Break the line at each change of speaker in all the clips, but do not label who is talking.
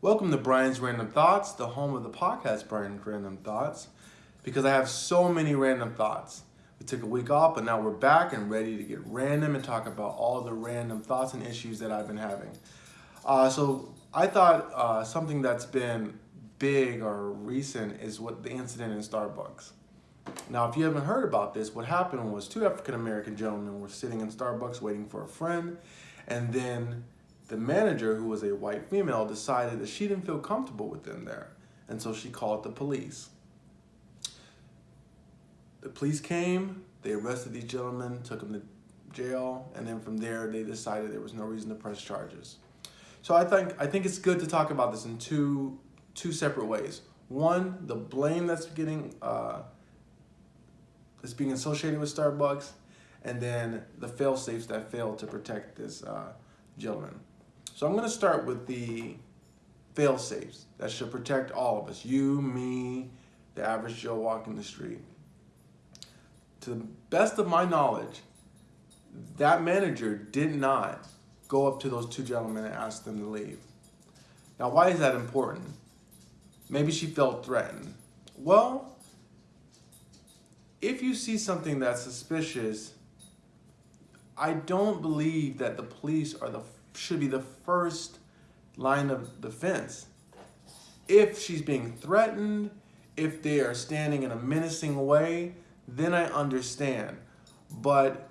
Welcome to Brian's Random Thoughts, the home of the podcast Brian's Random Thoughts, because I have so many random thoughts. We took a week off, but now we're back and ready to get random and talk about all the random thoughts and issues that I've been having. So I thought something that's been big or recent is what the incident in Starbucks. Now, if you haven't heard about this, what happened was two African American gentlemen were sitting in Starbucks waiting for a friend, and then the manager, who was a white female, decided that she didn't feel comfortable with them there, and so she called the police. The police came, they arrested these gentlemen, took them to jail, and then from there they decided there was no reason to press charges. So I think it's good to talk about this in two separate ways. One, the blame that's being associated with Starbucks, and then the fail-safes that failed to protect this gentleman. So I'm going to start with the fail-safes that should protect all of us, you, me, the average Joe walking the street. To the best of my knowledge, that manager did not go up to those two gentlemen and ask them to leave. Now, why is that important? Maybe she felt threatened. Well, if you see something that's suspicious, I don't believe that the police should be the first line of defense. If she's being threatened, if they are standing in a menacing way, then I understand. But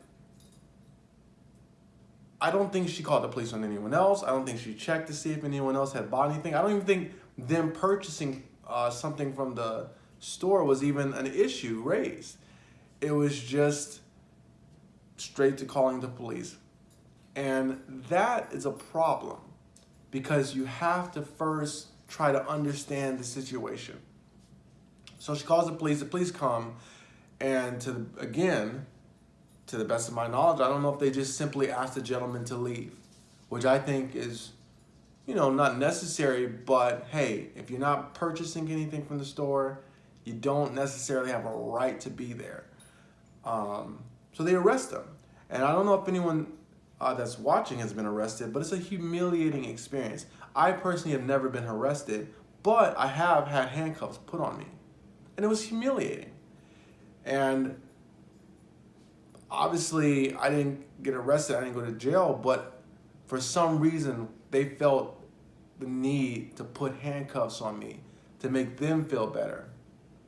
I don't think she called the police on anyone else. I don't think she checked to see if anyone else had bought anything. I don't even think them purchasing something from the store was even an issue raised. It was just straight to calling the police. And that is a problem because you have to first try to understand the situation. So she calls the police come, and to the best of my knowledge, I don't know if they just simply asked the gentleman to leave, which I think is, not necessary, but hey, if you're not purchasing anything from the store, you don't necessarily have a right to be there. So they arrest them. And I don't know if anyone that's watching has been arrested, but it's a humiliating experience. I personally have never been arrested, but I have had handcuffs put on me. And it was humiliating. And obviously, I didn't get arrested, I didn't go to jail, but for some reason, they felt the need to put handcuffs on me to make them feel better.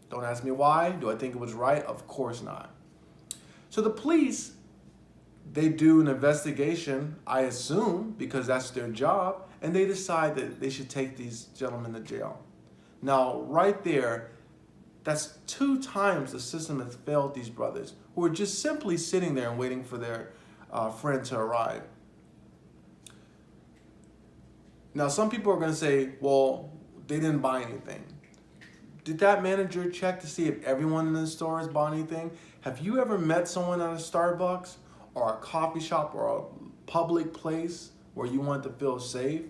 Don't ask me why. Do I think it was right? Of course not. So the police, they do an investigation, I assume, because that's their job, and they decide that they should take these gentlemen to jail. Now, right there, that's 2 times the system has failed these brothers who are just simply sitting there and waiting for their friend to arrive. Now, some people are going to say, well, they didn't buy anything. Did that manager check to see if everyone in the store has bought anything? Have you ever met someone at a Starbucks or a coffee shop or a public place where you want to feel safe?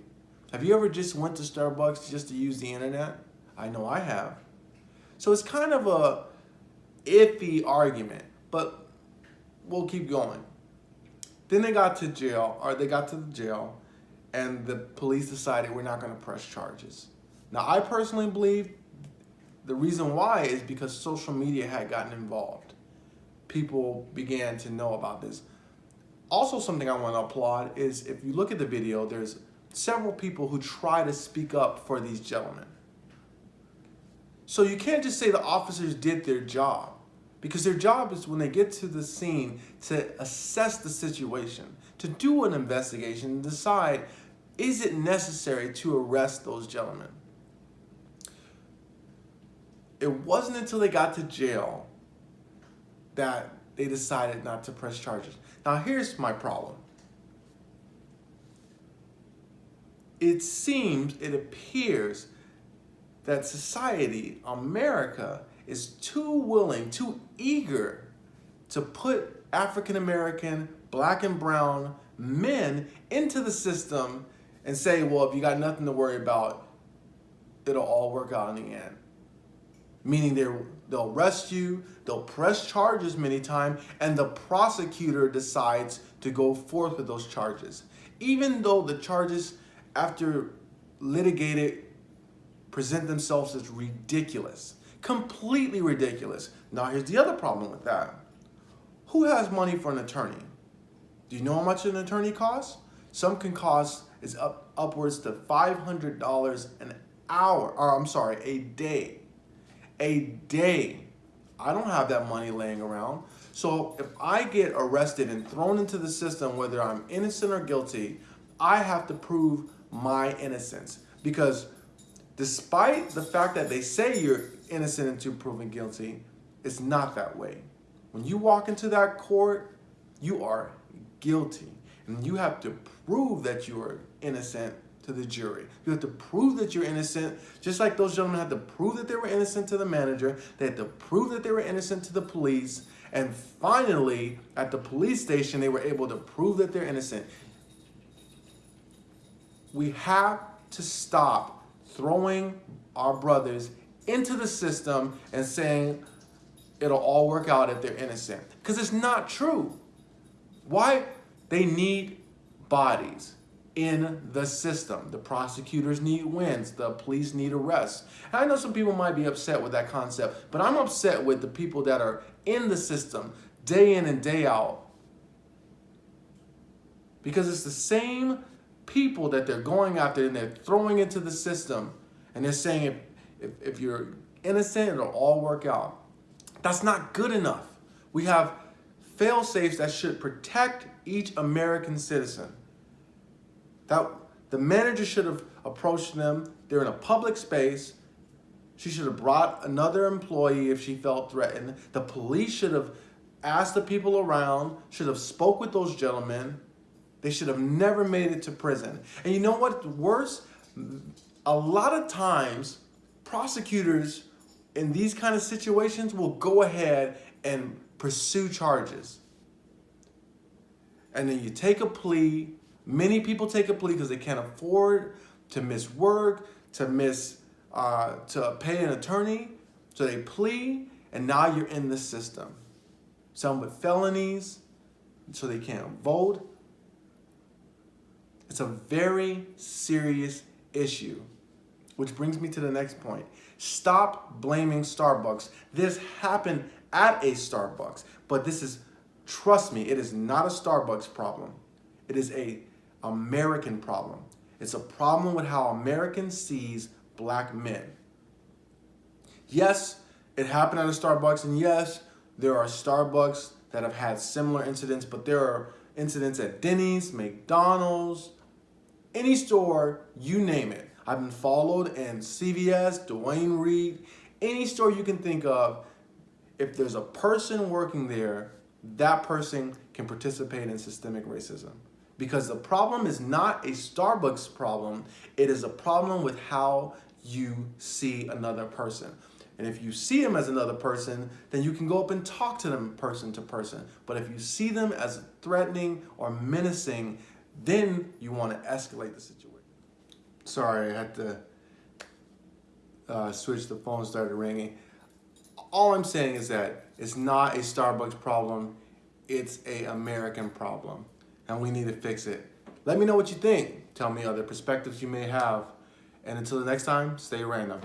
Have you ever just went to Starbucks just to use the internet? I know I have. So it's kind of a iffy argument, but we'll keep going. Then they got to the jail, and the police decided we're not going to press charges. Now, I personally believe the reason why is because social media had gotten involved. People began to know about this. Also, something I want to applaud is if you look at the video, there's several people who try to speak up for these gentlemen. So you can't just say the officers did their job, because their job is when they get to the scene to assess the situation, to do an investigation and decide, is it necessary to arrest those gentlemen? It wasn't until they got to jail that they decided not to press charges. Now, here's my problem. It appears that society, America, is too willing, too eager to put African American, black and brown men into the system and say, well, if you got nothing to worry about, it'll all work out in the end. Meaning they'll arrest you, they'll press charges many times, and the prosecutor decides to go forth with those charges. Even though the charges, after litigated present themselves as ridiculous, completely ridiculous. Now here's the other problem with that. Who has money for an attorney? Do you know how much an attorney costs? Some can cost upwards to $500 an hour, or I'm sorry, a day. A day. I don't have that money laying around. So if I get arrested and thrown into the system, whether I'm innocent or guilty, I have to prove my innocence. Because despite the fact that they say you're innocent until proven guilty, it's not that way. When you walk into that court, you are guilty. And you have to prove that you are innocent to the jury. You have to prove that you're innocent, just like those gentlemen had to prove that they were innocent to the manager. They had to prove that they were innocent to the police. And finally, at the police station, they were able to prove that they're innocent. We have to stop throwing our brothers into the system and saying it'll all work out if they're innocent. Because it's not true. Why? They need bodies in the system. The prosecutors need wins. The police need arrests. And I know some people might be upset with that concept, but I'm upset with the people that are in the system day in and day out. Because it's the same people that they're going after and they're throwing into the system. And they're saying if you're innocent, it'll all work out. That's not good enough. We have fail-safes that should protect each American citizen. That the manager should have approached them. They're in a public space. She should have brought another employee if she felt threatened. The police should have asked the people around, should have spoke with those gentlemen. They should have never made it to prison. And you know what's worse? A lot of times, prosecutors in these kind of situations will go ahead and pursue charges. And then you take a plea. Many people take a plea because they can't afford to miss work, to pay an attorney. So they plea, and now you're in the system. Some with felonies, so they can't vote. It's a very serious issue, which brings me to the next point. Stop blaming Starbucks. This happened at a Starbucks, but this is, trust me, it is not a Starbucks problem. It is a American problem. It's a problem with how Americans sees black men. Yes, it happened at a Starbucks, and yes, there are Starbucks that have had similar incidents, but there are incidents at Denny's, McDonald's, any store, you name it. I've been followed in CVS, Dwayne Reed, any store you can think of. If there's a person working there, that person can participate in systemic racism. Because the problem is not a Starbucks problem, it is a problem with how you see another person. And if you see them as another person, then you can go up and talk to them person to person. But if you see them as threatening or menacing, then you want to escalate the situation. Sorry, I had to switch. The phone started ringing. All I'm saying is that it's not a Starbucks problem, it's an American problem. And we need to fix it. Let me know what you think. Tell me other perspectives you may have. And until the next time, stay random.